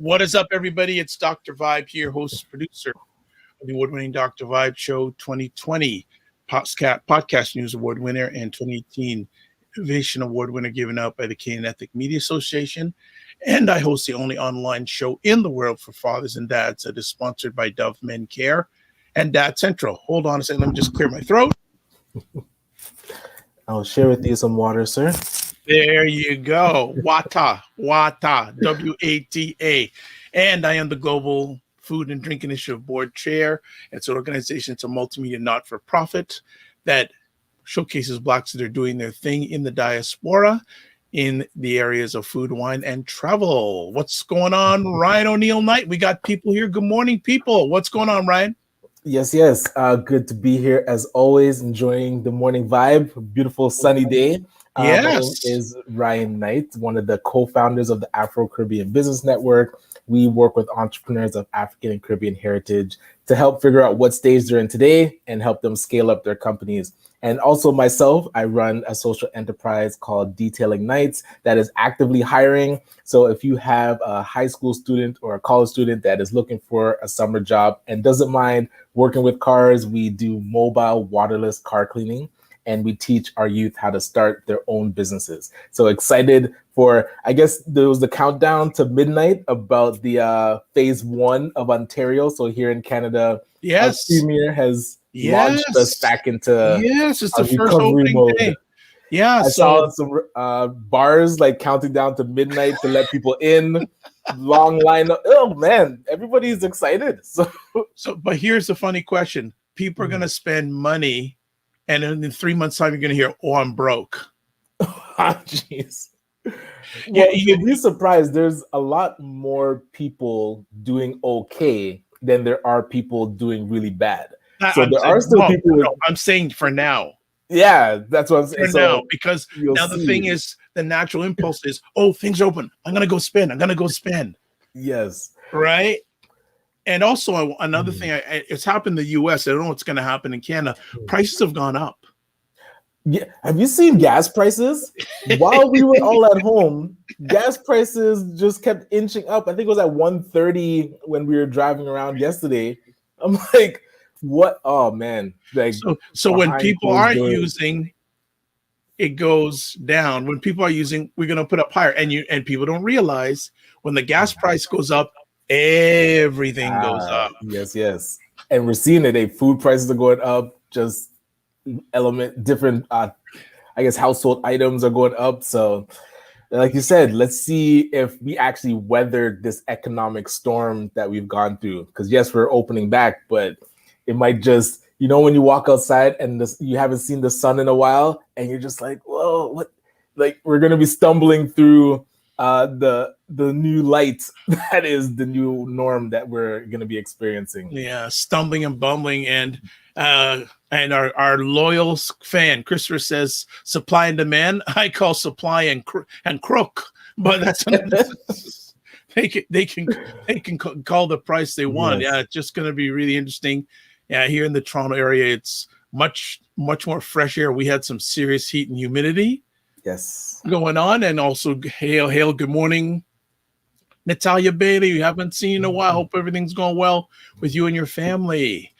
What is up, everybody? It's Dr. Vibe here, host, producer of the award-winning Dr. Vibe Show 2020, Podcast News Award winner, and 2018 Innovation Award winner given out by the Canadian Ethnic Media Association. And I host the only online show in the world for fathers and dads that is sponsored by Dove Men Care and Dad Central. Hold on a second. Let me just clear my throat. I'll share with you some water, sir. There you go. WATA, W-A-T-A. And I am the Global Food and Drink Initiative Board Chair. It's an organization, it's a multimedia not-for-profit that showcases Blacks that are doing their thing in the diaspora in the areas of food, wine, and travel. What's going on, Ryan Oneil Knight? We got people here. Good morning, people. What's going on, Ryan? Yes. Good to be here as always, enjoying the morning vibe. Beautiful sunny day. Yes. My name is Ryan Knight, one of the co-founders of the Afro-Caribbean Business Network. We work with entrepreneurs of African and Caribbean heritage to help figure out what stage they're in today and help them scale up their companies. And also myself, I run a social enterprise called Detailing Nights that is actively hiring. So if you have a high school student or a college student that is looking for a summer job and doesn't mind working with cars, we do mobile waterless car cleaning. And we teach our youth how to start their own businesses. So excited for, I guess there was the countdown to midnight about the phase 1 of Ontario. So here in Canada, yes, our premier has launched us back into it's the first opening mode. Day. Yeah, I saw some bars like counting down to midnight to let people in. Long line. Oh man, everybody's excited. So, but here's the funny question: people are going to spend money. And in 3 months' time, you're going to hear, "Oh, I'm broke." Jeez. You'd be surprised. There's a lot more people doing okay than there are people doing really bad. So there are still people. No, I'm saying for now. Yeah, that's what I'm saying. For now, because now the thing is, the natural impulse is, "Oh, things are open. I'm going to go spend. Yes. Right. And also another thing, it's happened in the U.S. I don't know what's going to happen in Canada. Prices have gone up. Yeah. Have you seen gas prices? While we were all at home, gas prices just kept inching up. I think it was at 130 when we were driving around yesterday. I'm like, what? Oh man! Like, so when people aren't using, it goes down. When people are using, we're going to put up higher. And people don't realize when the gas price goes up, everything goes up. Yes. And we're seeing it. Food prices are going up. Just different, I guess, household items are going up. So, like you said, let's see if we actually weathered this economic storm that we've gone through. Because yes, we're opening back, but it might just, when you walk outside and you haven't seen the sun in a while, and you're just like, whoa, what? Like we're gonna be stumbling through the new light that is the new norm that we're going to be experiencing. Yeah, stumbling and bumbling. And our loyal fan Christopher says supply and demand. I call supply and crook, but that's they can call the price they want. Yes. Yeah, it's just going to be really interesting. Yeah, here in the Toronto area, it's much more fresh air. We had some serious heat and humidity. Yes, going on. And also hail, good morning, Natalia Bailey. You haven't seen in a while. Hope everything's going well with you and your family.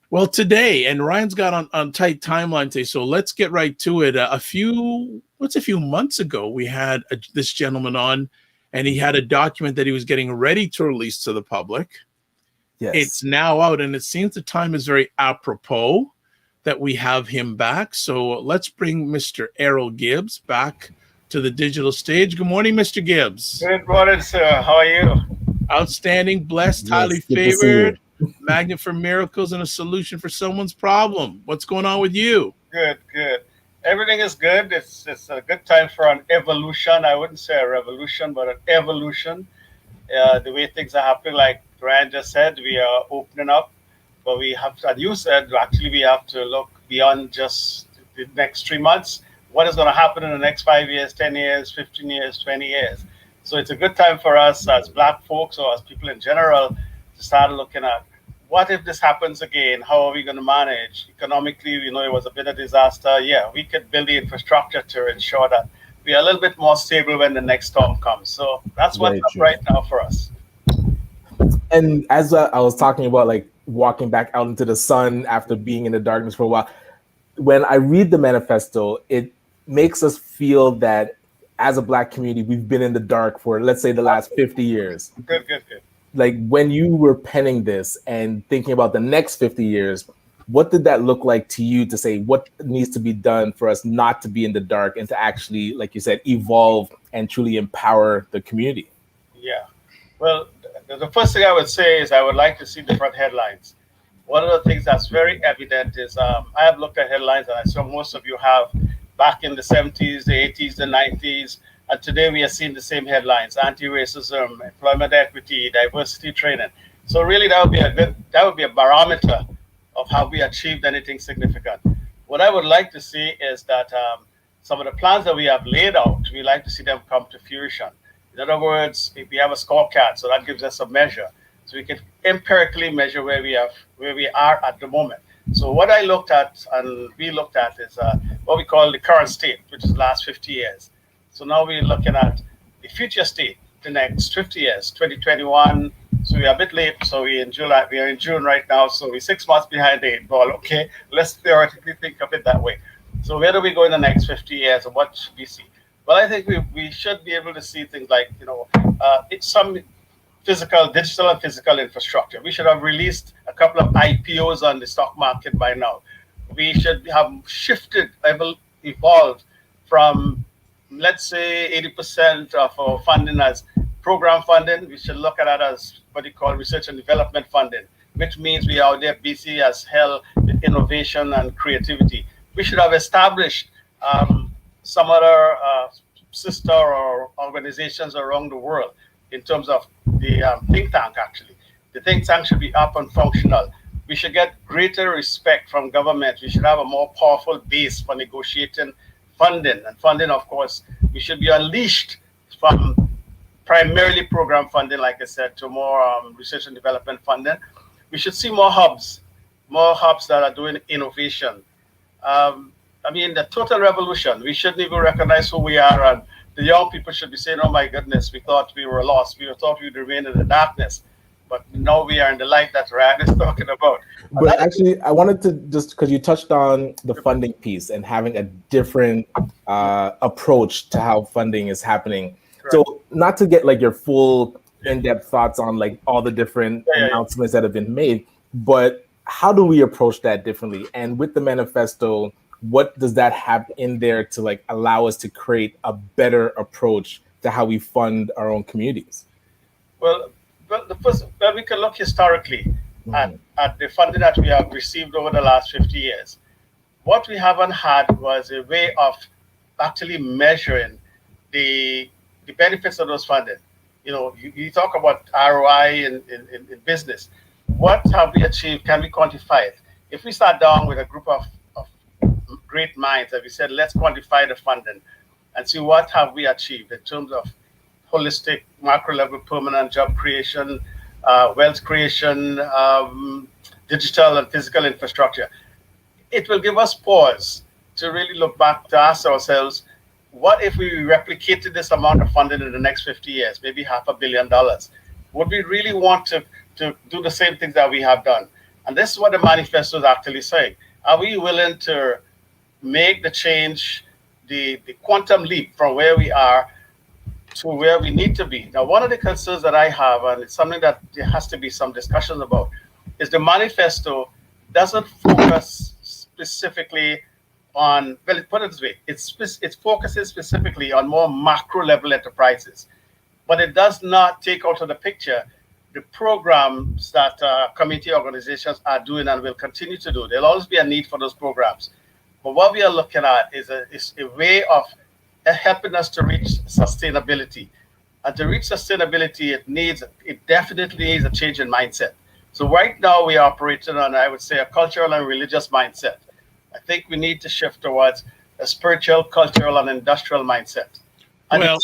Well, today, and Ryan's got on tight timeline today, so let's get right to it. A few months ago, we had this gentleman on, and he had a document that he was getting ready to release to the public. Yes. It's now out, and it seems the time is very apropos that we have him back. So let's bring Mr. Errol Gibbs back to the digital stage. Good morning, Mr. Gibbs. Good morning, sir. How are you? Outstanding, blessed, highly favored, magnet for miracles, and a solution for someone's problem. What's going on with you? Good. Everything is good. It's a good time for an evolution. I wouldn't say a revolution, but an evolution. The way things are happening, like Ryan just said, we are opening up. But we have, as you said, actually we have to look beyond just the next 3 months. What is going to happen in the next 5 years, 10 years, 15 years, 20 years? So it's a good time for us as Black folks or as people in general to start looking at what if this happens again? How are we going to manage? Economically, it was a bit of disaster. Yeah, we could build the infrastructure to ensure that we are a little bit more stable when the next storm comes. So that's what's Very up true. right now for us. And as I was talking about, like walking back out into the sun after being in the darkness for a while, when I read the manifesto, it makes us feel that as a Black community, we've been in the dark for, let's say, the last 50 years. Good, good, good. Like when you were penning this and thinking about the next 50 years, what did that look like to you to say what needs to be done for us not to be in the dark and to actually, like you said, evolve and truly empower the community? Yeah. Well, the first thing I would say is I would like to see different headlines. One of the things that's very evident is I have looked at headlines, and I saw most of you have, back in the 70s, the 80s, the 90s, and today we are seeing the same headlines: anti-racism, employment equity, diversity training. So really, that would be a barometer of how we achieved anything significant. What I would like to see is that some of the plans that we have laid out, we like to see them come to fruition. In other words, if we have a scorecard, so that gives us a measure, so we can empirically measure where we are at the moment. So what I looked at and we looked at is what we call the current state, which is the last 50 years. So now we're looking at the future state, the next 50 years, 2021. So we're a bit late. So we're in July. We are in June right now. So we're 6 months behind the 8 ball. Okay, let's theoretically think of it that way. So where do we go in the next 50 years, and what should we see? Well, I think we should be able to see things like, it's some digital and physical infrastructure. We should have released a couple of IPOs on the stock market by now. We should have evolved from, let's say, 80% of our funding as program funding. We should look at that as what you call research and development funding, which means we are out there busy as hell with innovation and creativity. We should have established some other sister or organizations around the world in terms of the think tank. Actually, the think tank should be up and functional. We should get greater respect from government. We should have a more powerful base for negotiating funding. And funding, of course, we should be unleashed from primarily program funding, like I said, to more research and development funding. We should see more hubs that are doing innovation. The total revolution. We shouldn't even recognize who we are, and the young people should be saying, "Oh my goodness, we thought we were lost. We thought we'd remain in the darkness, but now we are in the light that Ryan is talking about." But actually, I wanted to just, because you touched on the funding piece and having a different approach to how funding is happening. Correct. So not to get like your full in-depth thoughts on like all the different announcements that have been made, but how do we approach that differently? And with the manifesto, what does that have in there to like allow us to create a better approach to how we fund our own communities? Well, we can look historically at the funding that we have received over the last 50 years. What we haven't had was a way of actually measuring the benefits of those funding. You talk about ROI in business. What have we achieved? Can we quantify it? If we sat down with a group of great minds and we said, let's quantify the funding and see what have we achieved in terms of holistic, macro level, permanent job creation, wealth creation, digital and physical infrastructure. It will give us pause to really look back, to ask ourselves, what if we replicated this amount of funding in the next 50 years, maybe $500 million? Would we really want to do the same things that we have done? And this is what the manifesto is actually saying. Are we willing to make the change, the quantum leap from where we are to where we need to be? Now, one of the concerns that I have, and it's something that there has to be some discussions about, is the manifesto doesn't focus specifically on, well, put it this way, it focuses specifically on more macro level enterprises, but it does not take out of the picture the programs that community organizations are doing and will continue to do. There'll always be a need for those programs. But what we are looking at is a way of helping us to reach sustainability. And to reach sustainability, it definitely needs a change in mindset. So right now we are operating on, I would say, a cultural and religious mindset. I think we need to shift towards a spiritual, cultural, and industrial mindset. And well,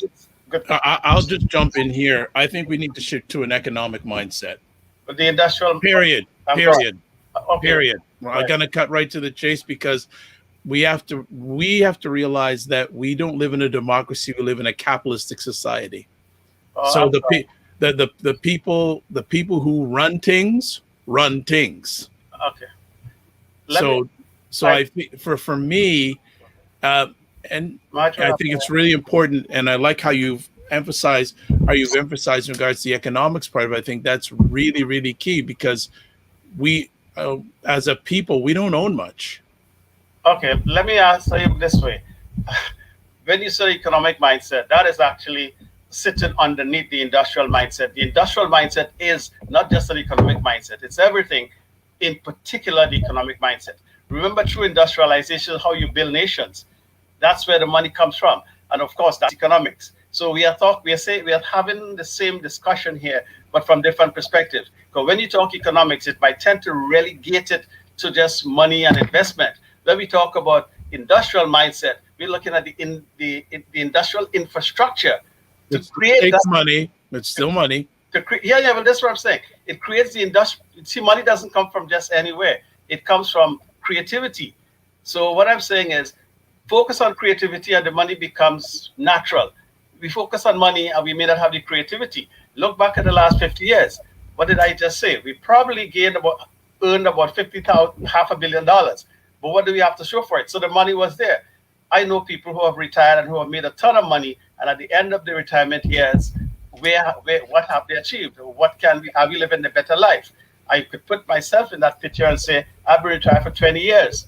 I'll just jump in here. I think we need to shift to an economic mindset. But the industrial period. Okay. Period. Well, I'm going to cut right to the chase because we have to realize that we don't live in a democracy. We live in a capitalistic society. So the people who run things run things. Okay. So I think for me, and I think it's really important, and I like how you've emphasized in regards to the economics part of it. I think that's really, really key, because we as a people, we don't own much. Okay, let me answer you this way. When you say economic mindset, that is actually sitting underneath the industrial mindset. The industrial mindset is not just an economic mindset, it's everything, in particular the economic mindset. Remember, through industrialization, how you build nations. That's where the money comes from. And of course, that's economics. So we are having the same discussion here, but from different perspectives. Because when you talk economics, it might tend to relegate it to just money and investment. When we talk about industrial mindset, we're looking at the industrial infrastructure to create that money. It's still money. Well, that's what I'm saying. It creates the industry. See, money doesn't come from just anywhere. It comes from creativity. So what I'm saying is, focus on creativity and the money becomes natural. We focus on money and we may not have the creativity. Look back at the last 50 years. What did I just say? We probably earned about $500 million. But what do we have to show for it? So the money was there. I know people who have retired and who have made a ton of money, and at the end of the retirement years, what have they achieved? Have we living a better life? I could put myself in that picture and say, I've been retired for 20 years.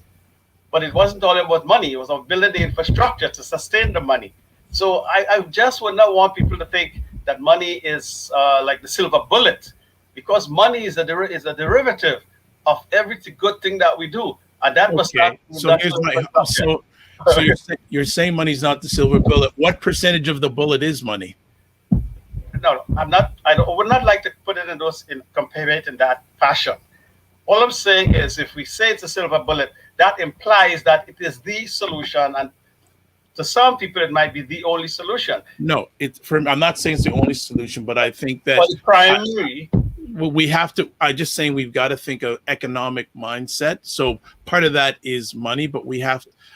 But it wasn't all about money. It was about building the infrastructure to sustain the money. So I just would not want people to think that money is like the silver bullet, because money is a derivative of every good thing that we do. And that was not. So you're saying money's not the silver bullet. What percentage of the bullet is money? No, I'm not. I would not like to put it compare it in that fashion. All I'm saying is, if we say it's a silver bullet, that implies that it is the solution, and to some people it might be the only solution. No, I'm not saying it's the only solution, but I think that primary. I'm just saying we've got to think of economic mindset. So part of that is money, but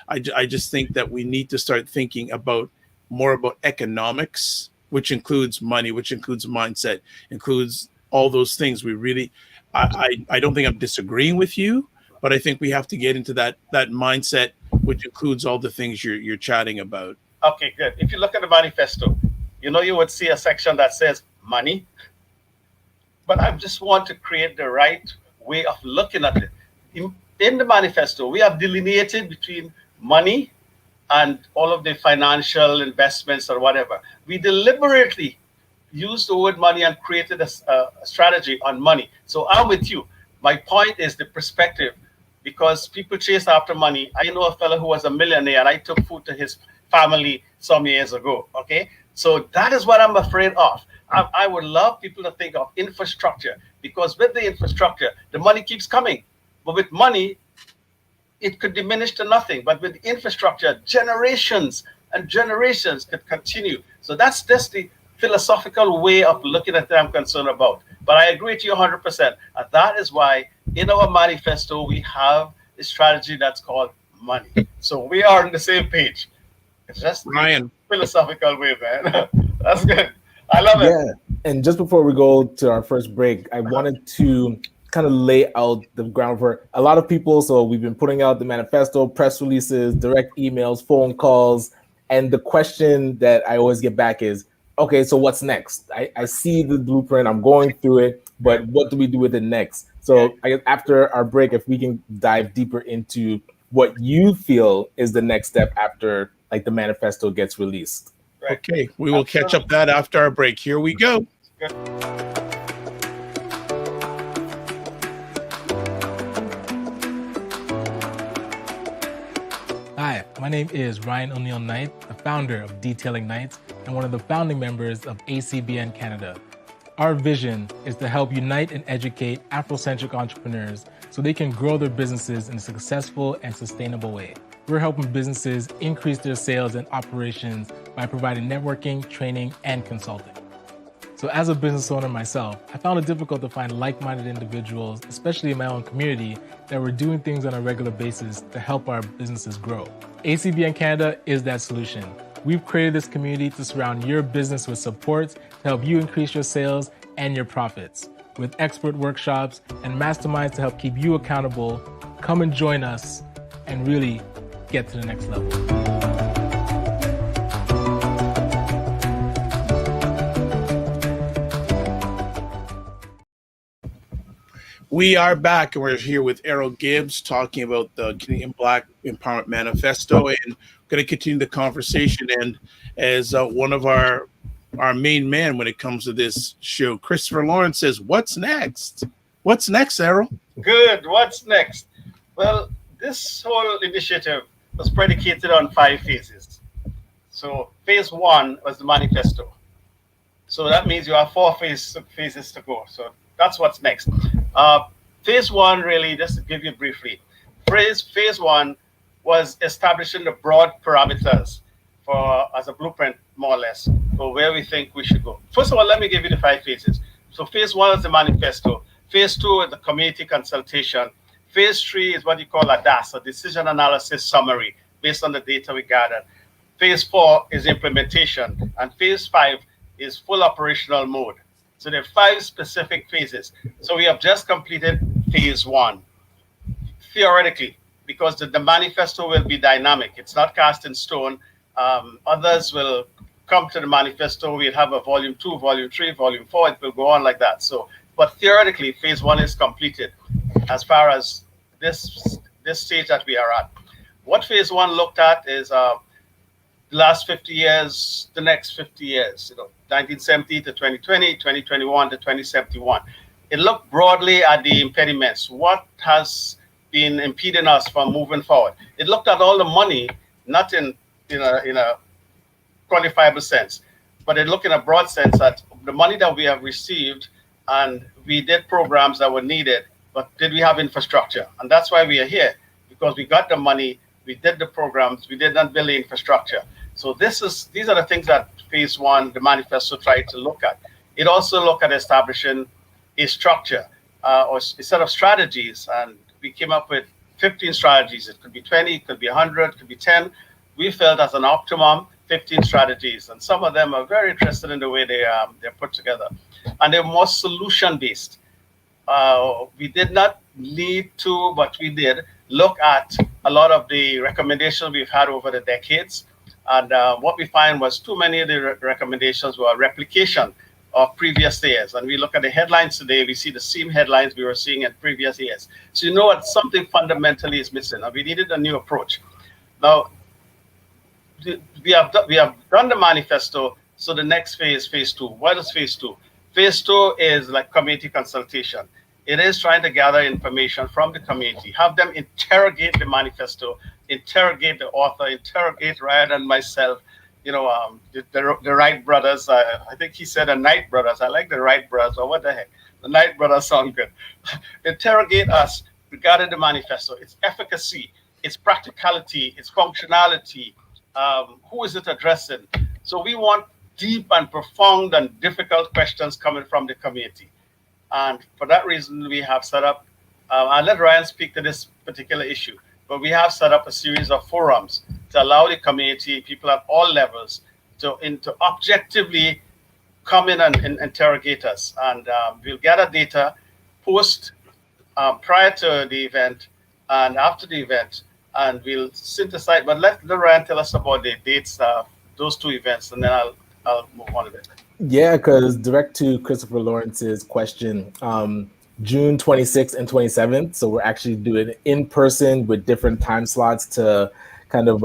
I just think that we need to start thinking more about economics, which includes money, which includes mindset, includes all those things. I don't think I'm disagreeing with you, but I think we have to get into that mindset, which includes all the things you're chatting about. Okay, good. If you look at the manifesto, you would see a section that says money. But I just want to create the right way of looking at it. In the manifesto, we have delineated between money and all of the financial investments or whatever. We deliberately used the word money and created a strategy on money. So I'm with you. My point is the perspective, because people chase after money. I know a fellow who was a millionaire, and I took food to his family some years ago. Okay, so that is what I'm afraid of. I would love people to think of infrastructure, because with the infrastructure, the money keeps coming. But with money, it could diminish to nothing. But with infrastructure, generations and generations could continue. So that's just the philosophical way of looking at it I'm concerned about. But I agree to you 100%. And that is why in our manifesto, we have a strategy that's called money. So we are on the same page. It's just Ryan. Philosophical way, man. That's good. I love it. Yeah. And just before we go to our first break, I wanted to kind of lay out the ground for a lot of people. So we've been putting out the manifesto, press releases, direct emails, phone calls. And the question that I always get back is, okay, so what's next? I see the blueprint, I'm going through it, but what do we do with it next? So I guess after our break, if we can dive deeper into what you feel is the next step after like the manifesto gets released. Right. Okay, we will catch up that after our break. Here we go. Good. Hi, my name is Ryan Oneil Knight, the founder of Detailing Knights and one of the founding members of ACBN Canada. Our vision is to help unite and educate Afrocentric entrepreneurs so they can grow their businesses in a successful and sustainable way. We're helping businesses increase their sales and operations by providing networking, training, and consulting. So as a business owner myself, I found it difficult to find like-minded individuals, especially in my own community, that were doing things on a regular basis to help our businesses grow. ACBN Canada is that solution. We've created this community to surround your business with support to help you increase your sales and your profits. With expert workshops and masterminds to help keep you accountable, come and join us and really get to the next level. We are back, and we're here with Errol Gibbs talking about the Canadian Black Empowerment Manifesto, and going to continue the conversation. And as one of our main men when it comes to this show, Christopher Lawrence says, "What's next? What's next, Errol?" Good. What's next? Well, this whole initiative was predicated on 5 phases. So phase 1 was the manifesto. So that means you have 4 phases to go. So that's what's next. Phase 1, really, just to give you briefly, phase 1 was establishing the broad parameters for as a blueprint, more or less, for where we think we should go. First of all, let me give you the 5 phases. So phase 1 is the manifesto. Phase 2 is the community consultation. Phase 3 is what you call a DAS, a decision analysis summary, based on the data we gathered. Phase 4 is implementation, and phase 5 is full operational mode. So there are 5 specific phases. So we have just completed phase 1. Theoretically, because the manifesto will be dynamic. It's not cast in stone. Others will come to the manifesto. We'll have a volume 2, volume 3, volume 4. It will go on like that. So, but theoretically, phase 1 is completed as far as this stage that we are at. What phase 1 looked at is the last 50 years, the next 50 years, 1970 to 2020, 2021 to 2071. It looked broadly at the impediments. What has been impeding us from moving forward? It looked at all the money, not in a quantifiable sense, but it looked in a broad sense at the money that we have received, and we did programs that were needed, but did we have infrastructure? And that's why we are here, because we got the money, we did the programs, we did not build the infrastructure. So these are the things that phase 1, the manifesto, tried to look at. It also looked at establishing a structure or a set of strategies, and we came up with 15 strategies. It could be 20, it could be 100, it could be 10. We felt as an optimum 15 strategies, and some of them are very interested in the way they're put together, and they're more solution-based. We did not need to, but we did look at a lot of the recommendations we've had over the decades. And what we find was too many of the recommendations were replication of previous years. And we look at the headlines today, we see the same headlines we were seeing in previous years. So you know what, something fundamentally is missing, and we needed a new approach. Now, we have done the manifesto, so the next phase, phase 2. What is phase 2? Phase 2 is like community consultation. It is trying to gather information from the community, have them interrogate the manifesto, interrogate the author, interrogate Ryan and myself, the Wright brothers. I think he said the Knight brothers. I like the Wright brothers, or what the heck? The Knight brothers sound good. Interrogate us regarding the manifesto, its efficacy, its practicality, its functionality, who is it addressing? So we want deep and profound and difficult questions coming from the community. And for that reason, we have set up, I'll let Ryan speak to this particular issue, but we have set up a series of forums to allow the community, people at all levels, to objectively come in and interrogate us. And we'll gather data post, prior to the event and after the event, and we'll synthesize. But let Ryan tell us about the dates of those 2 events, and then I'll move on to it. Yeah, because direct to Christopher Lawrence's question, June 26th and 27th. So we're actually doing it in person with different time slots to kind of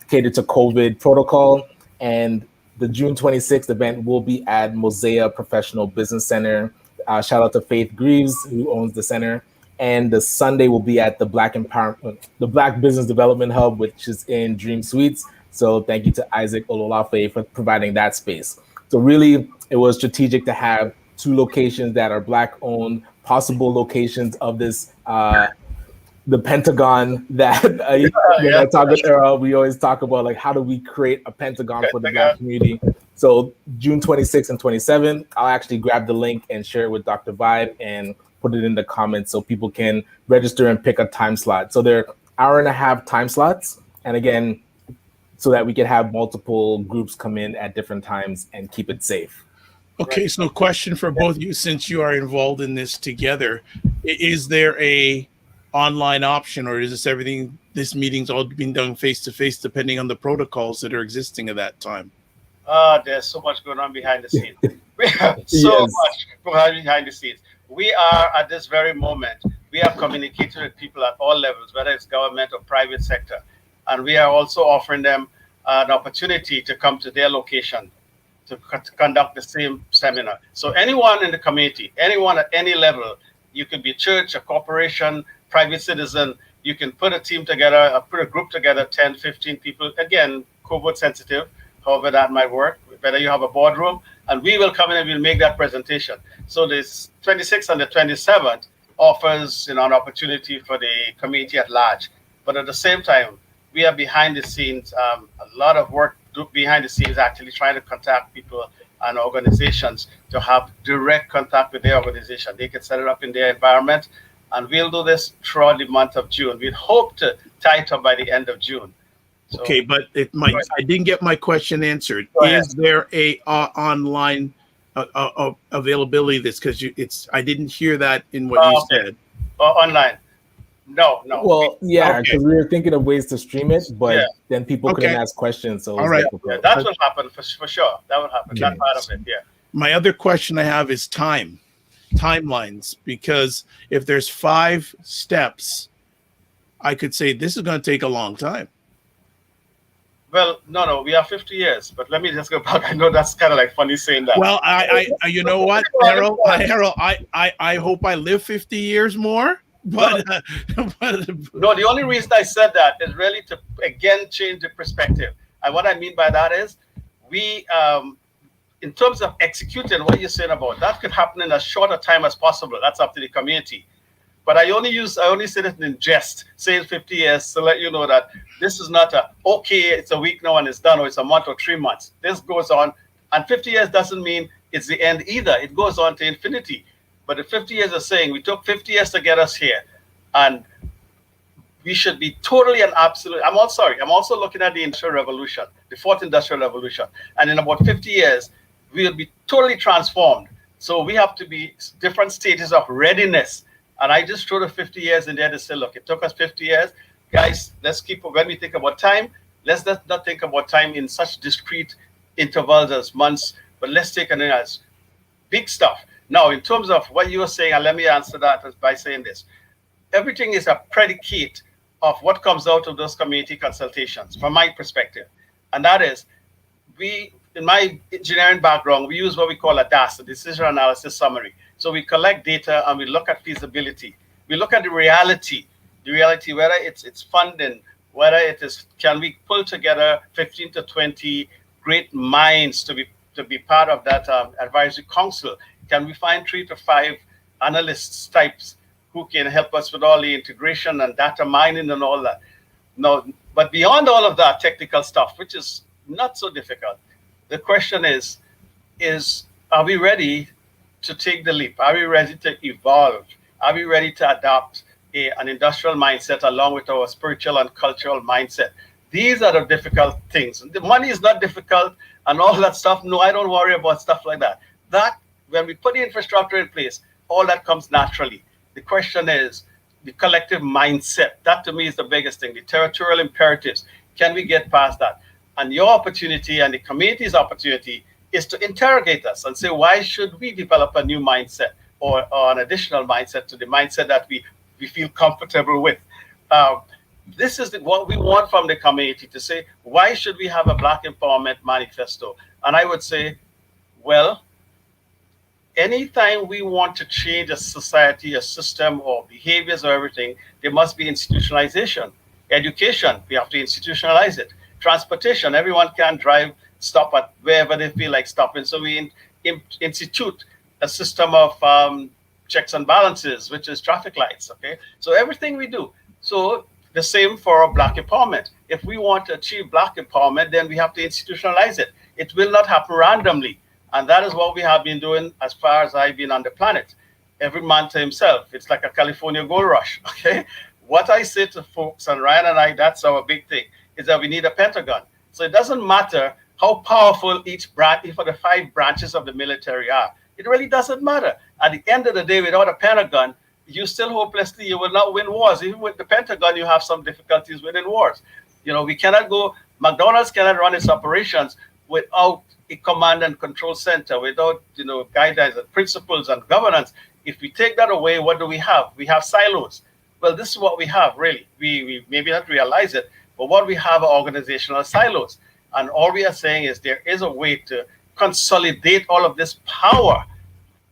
cater to COVID protocol. And the June 26th event will be at Mosaic Professional Business Center. Shout out to Faith Greaves, who owns the center. And the Sunday will be at the Black Business Development Hub, which is in Dream Suites. So thank you to Isaac Ololafe for providing that space. So really, it was strategic to have 2 locations that are Black-owned, possible locations of this, the Pentagon that when I talk with Errol, we always talk about, like, how do we create a Pentagon for the Black community? So June 26th and 27th, I'll actually grab the link and share it with Dr. Vibe and put it in the comments so people can register and pick a time slot. So they're hour-and-a-half time slots. And again, so that we can have multiple groups come in at different times and keep it safe. Okay, so question for both of you, since you are involved in this together, is there a online option, or is this meeting's all being done face-to-face depending on the protocols that are existing at that time? There's so much going on behind the scenes. We have so much going on behind the scenes. We are, at this very moment, we have communicated with people at all levels, whether it's government or private sector. And we are also offering them an opportunity to come to their location to conduct the same seminar. So anyone in the community, anyone at any level, you could be a church, a corporation, private citizen, you can put a team together, put a group together, 10, 15 people, again, COVID sensitive, however that might work, whether you have a boardroom, and we will come in and we'll make that presentation. So this 26th and the 27th offers an opportunity for the community at large. But at the same time, we are behind the scenes, a lot of work behind the scenes, actually trying to contact people and organizations to have direct contact with their organization. They can set it up in their environment, and we'll do this throughout the month of June. We hope to tie it up by the end of June. So, okay, but I didn't get my question answered. Is there a online availability of this? Because I didn't hear that in what you said. Online. No. Well, yeah, because we were thinking of ways to stream it, but then people couldn't ask questions. So all right, that will happen for sure. That will happen. That part of it, yeah. My other question I have is timelines, because if there's 5 steps, I could say this is going to take a long time. Well, no, we are 50 years, but let me just go back. I know that's kind of like funny saying that. Well, I you know what, Errol, I hope I live 50 years more. But no, the only reason I said that is really to again change the perspective. And what I mean by that is we in terms of executing what you're saying about, that could happen in as short a time as possible. That's up to the community. But I only said it in jest, saying 50 years to let you know that this is not it's a week now and it's done, or it's a month or 3 months. This goes on, and 50 years doesn't mean it's the end either. It goes on to infinity. But the 50 years are saying we took 50 years to get us here, and we should be totally and absolutely. I'm also looking at the Industrial Revolution, the 4th Industrial Revolution, and in about 50 years, we will be totally transformed. So we have to be different stages of readiness. And I just threw the 50 years in there to say, look, it took us 50 years. Guys, let's keep, when we think about time, let's not think about time in such discrete intervals as months, but let's take it as big stuff. Now, in terms of what you were saying, and let me answer that by saying this. Everything is a predicate of what comes out of those community consultations, from my perspective. And that is, in my engineering background, we use what we call a DAS, a decision analysis summary. So we collect data and we look at feasibility. We look at the reality, whether it's funding, whether it is, can we pull together 15 to 20 great minds to be part of that advisory council? Can we find 3 to 5 analysts types who can help us with all the integration and data mining and all that? No, but beyond all of that technical stuff, which is not so difficult, the question is are we ready to take the leap? Are we ready to evolve? Are we ready to adopt an industrial mindset along with our spiritual and cultural mindset? These are the difficult things. The money is not difficult and all that stuff. No, I don't worry about stuff like that. That, when we put the infrastructure in place, all that comes naturally. The question is the collective mindset. That to me is the biggest thing. The territorial imperatives. Can we get past that? And your opportunity and the community's opportunity is to interrogate us and say, why should we develop a new mindset or an additional mindset to the mindset that we feel comfortable with? This is what we want from the community, to say, why should we have a Black Empowerment Manifesto? And I would say, well, anytime we want to change a society, a system, or behaviors or everything, there must be institutionalization. Education, we have to institutionalize it. Transportation, everyone can drive, stop at wherever they feel like stopping. So we institute a system of checks and balances, which is traffic lights, okay? So everything we do. So The same for Black empowerment. If we want to achieve Black empowerment, then we have to institutionalize it. It will not happen randomly. And that is what we have been doing as far as I've been on the planet. Every man to himself. It's like a California gold rush, okay? What I say to folks, and Ryan and I, that's our big thing, is that we need a Pentagon. So it doesn't matter how powerful each branch, for the 5 branches of the military are. It really doesn't matter. At the end of the day, without a Pentagon, you still hopelessly, you will not win wars. Even with the Pentagon, you have some difficulties winning wars. You know, we cannot go, McDonald's cannot run its operations without a command and control center, without, you know, guidelines and principles and governance. If we take that away, what do we have? We have silos. Well, this is what we have, really. We maybe not realize it, but what we have are organizational silos. And all we are saying is there is a way to consolidate all of this power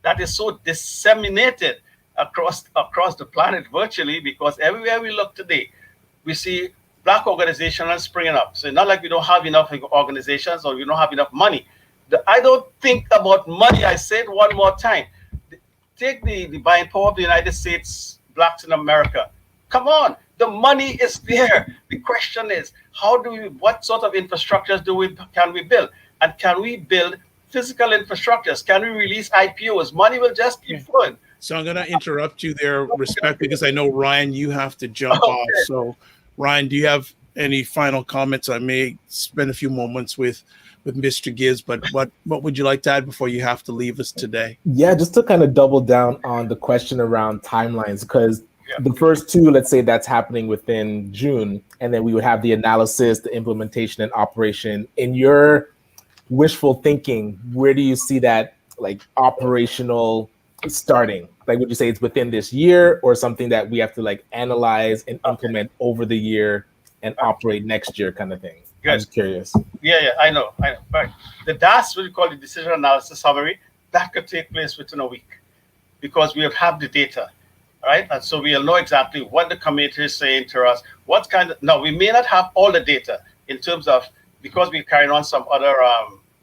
that is so disseminated across the planet virtually, because everywhere we look today, we see Black organizations springing up. So it's not like we don't have enough organizations or we don't have enough money. I don't think about money. I say it one more time. Take the buying power of the United States, Blacks in America. Come on, the money is there. The question is, what sort of infrastructures can we build? And can we build physical infrastructures? Can we release IPOs? Money will just keep flowing. So I'm going to interrupt you there, respect, because I know, Ryan, you have to jump off. So, Ryan, do you have any final comments? I may spend a few moments with Mr. Gibbs, but what would you like to add before you have to leave us today? Yeah, just to kind of double down on the question around timelines, because the first 2, let's say that's happening within June, and then we would have the analysis, the implementation, and operation. In your wishful thinking, where do you see that like operational starting? Like, would you say it's within this year, or something that we have to like analyze and implement over the year and operate next year, kind of thing? Good. I'm just curious. Yeah, I know. Right. The DAS, what we call the decision analysis summary, that could take place within a week, because we have the data, right? And so we'll know exactly what the committee is saying to us. Now, we may not have all the data in terms of, because we're carrying on some other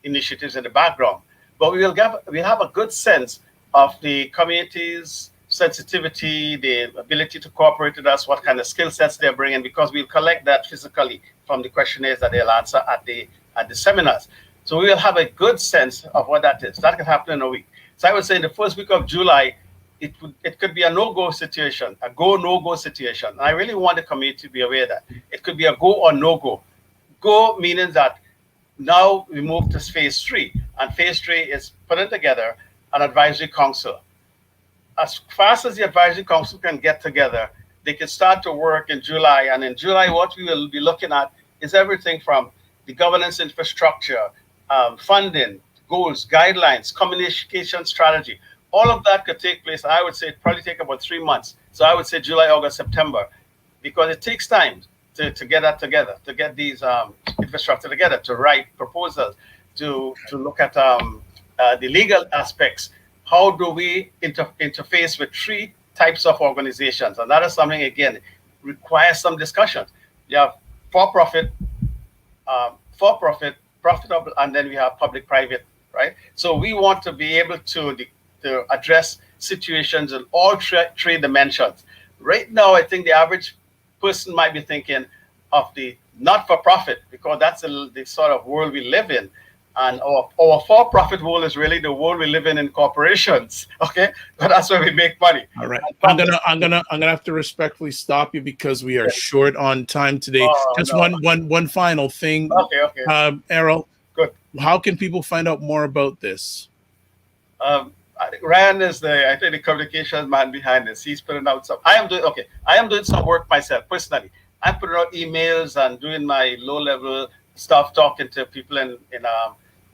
initiatives in the background, but we'll have a good sense of the community's sensitivity, the ability to cooperate with us, what kind of skill sets they're bringing, because we'll collect that physically from the questionnaires that they'll answer at the seminars. So we will have a good sense of what that is. That could happen in a week. So I would say in the first week of July, it could be a no-go situation, a go-no-go situation. And I really want the community to be aware of that. It could be a go or no-go. Go meaning that now we move to phase 3, and phase 3 is putting together an advisory council. As fast as the advisory council can get together, they can start to work in July. And in July, what we will be looking at is everything from the governance infrastructure, funding, goals, guidelines, communication strategy. All of that could take place. I would say it probably take about 3 months. So I would say July, August, September, because it takes time to get that together, to get these infrastructure together, to write proposals, to look at the legal aspects. How do we interface with 3 types of organizations? And that is something, again, requires some discussion. You have for-profit, profitable, and then we have public-private, right? So we want to be able to address situations in all 3 dimensions. Right now, I think the average person might be thinking of the not-for-profit, because that's the sort of world we live in. And our for-profit world is really the world we live in corporations. Okay, but that's where we make money. All right, I'm gonna have to respectfully stop you because we are short on time today. Just one final thing. Okay. Errol, good. How can people find out more about this? I think Ryan is the communications man behind this. He's putting out some. I am doing some work myself personally. I'm putting out emails and doing my low-level stuff, talking to people in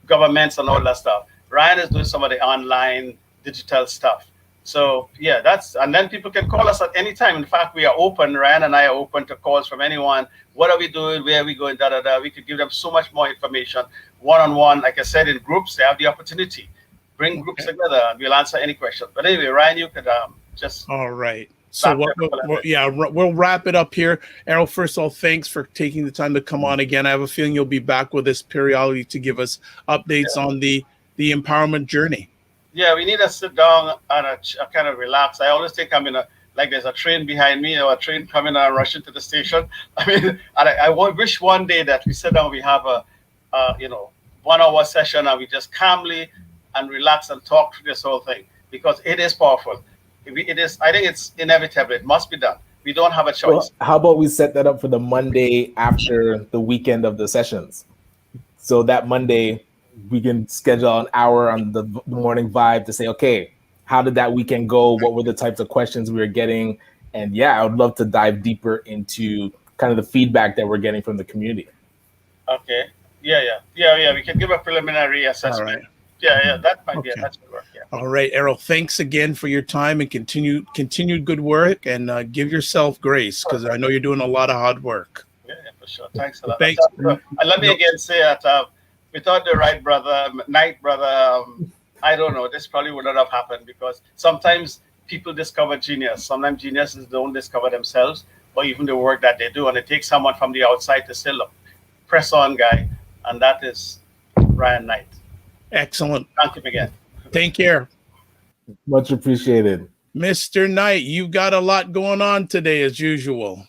governments and all that stuff. Ryan is doing some of the online digital stuff. So yeah, and then people can call us at any time. In fact, we are open. Ryan and I are open to calls from anyone. What are we doing? Where are we going? We could give them so much more information. One-on-one, like I said, in groups, they have the opportunity. Bring groups together and we'll answer any questions. But anyway, Ryan, you could just. All right. So we'll wrap it up here. Errol, first of all, thanks for taking the time to come on again. I have a feeling you'll be back with us periodically to give us updates on the empowerment journey. Yeah, we need to sit down and kind of relax. I always think I'm in a like there's a train behind me or a train coming and rushing to the station. I mean, I wish one day that we sit down, we have a 1 hour session and we just calmly and relax and talk through this whole thing, because it is powerful. It is. I think it's inevitable. It must be done. We don't have a choice. Well, how about we set that up for the Monday after the weekend of the sessions? So that Monday, we can schedule an hour on the morning vibe to say, okay, how did that weekend go? What were the types of questions we were getting? And yeah, I would love to dive deeper into kind of the feedback that we're getting from the community. Okay. Yeah. We can give a preliminary assessment. All right. Yeah. That might be Okay. that should work. Yeah. All right, Errol, thanks again for your time and continued good work, and give yourself grace, because I know you're doing a lot of hard work. Yeah, for sure. Thanks a lot. Thanks. And let me again say that without the right Knight brother, I don't know, this probably would not have happened, because sometimes people discover genius. Sometimes geniuses don't discover themselves or even the work that they do. And it takes someone from the outside to say, look, press on, guy. And that is Ryan Knight. Excellent. Thank you again. Take care. Much appreciated. Mr. Knight, you got a lot going on today as usual.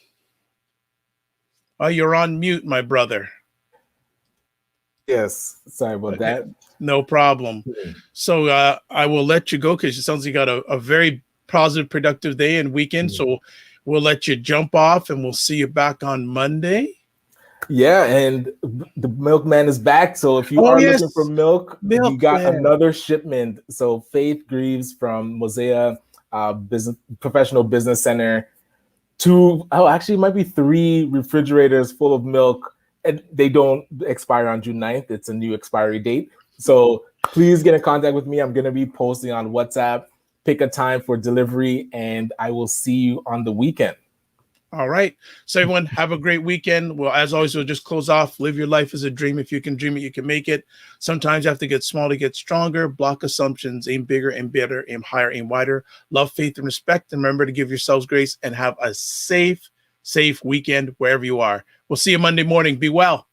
Oh, you're on mute, my brother. Yes, sorry about that. No problem. So I will let you go, because it sounds like you got a very positive, productive day and weekend. So we'll let you jump off, and we'll see you back on Monday. Yeah, and the milkman is back. So if you are looking for milk, you got another shipment. So Faith Greaves from Mosaic Professional Business Center. Actually, it might be 3 refrigerators full of milk, and they don't expire on June 9th. It's a new expiry date. So please get in contact with me. I'm going to be posting on WhatsApp. Pick a time for delivery, and I will see you on the weekend. All right. So everyone, have a great weekend. Well, as always, we'll just close off. Live your life as a dream. If you can dream it, you can make it. Sometimes you have to get small to get stronger. Block assumptions. Aim bigger and better. Aim higher. Aim wider. Love, faith, and respect. And remember to give yourselves grace, and have a safe weekend wherever you are. We'll see you Monday morning. Be well.